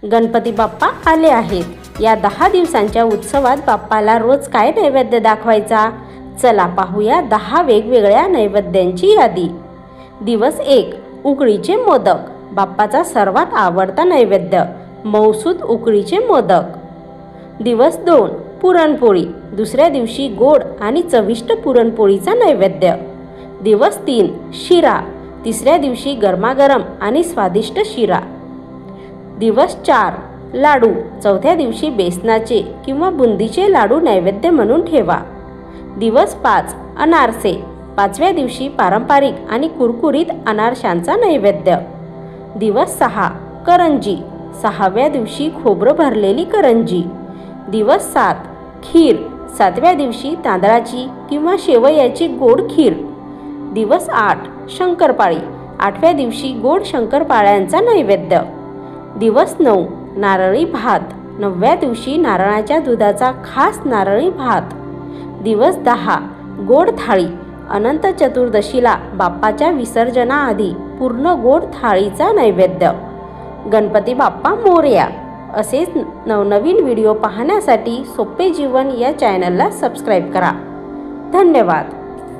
गणपती बाप्पा आले आहेत। या 10 दिवसांच्या उत्सवात बाप्पाला रोज काय नैवेद्य दाखवायचा? चला पाहूया 10 वेगवेगळ्या नैवेद्यांची यादी। दिवस 1, उकडीचे मोदक, बाप्पाचा सर्वात आवडता नैवेद्य, मऊसूत उकडीचे मोदक। दिवस 2, पुरणपोळी, दुसऱ्या दिवशी गोड आणि चविष्ट पुरणपोळीचा नैवेद्य। दिवस 3, शिरा, तिसऱ्या दिवशी गरमागरम आणि स्वादिष्ट शिरा। दिवस 4, लाडू, चौथ्या दिवशी बेसनाचे किंवा बुंदीचे लाडू नैवेद्य म्हणून ठेवा। दिवस 5, अनारसे, 5व्या दिवशी पारंपरिक आणि कुरकुरीत अनारशांचा नैवेद्य। दिवस 6, करंजी, 6व्या दिवशी खोबरं भरलेली करंजी। दिवस 7, खीर, 7व्या दिवशी तांदळाची किंवा शेवयाची गोड खीर। दिवस 8, शंकरपाळी, 8व्या दिवशी गोड शंकरपाळ्यांचा नैवेद्य। दिवस 9, नारळी भात, 9व्या दिवशी नारळाच्या दुधाचा खास नारळी भात। दिवस 10, गोड थाळी, अनंत चतुर्दशीला बाप्पाच्या विसर्जनाआधी पूर्ण गोड थाळीचा नैवेद्य। गणपती बाप्पा मोरया। असेच नवनवीन व्हिडिओ पाहण्यासाठी सोपे जीवन या चॅनलला सबस्क्राईब करा। धन्यवाद।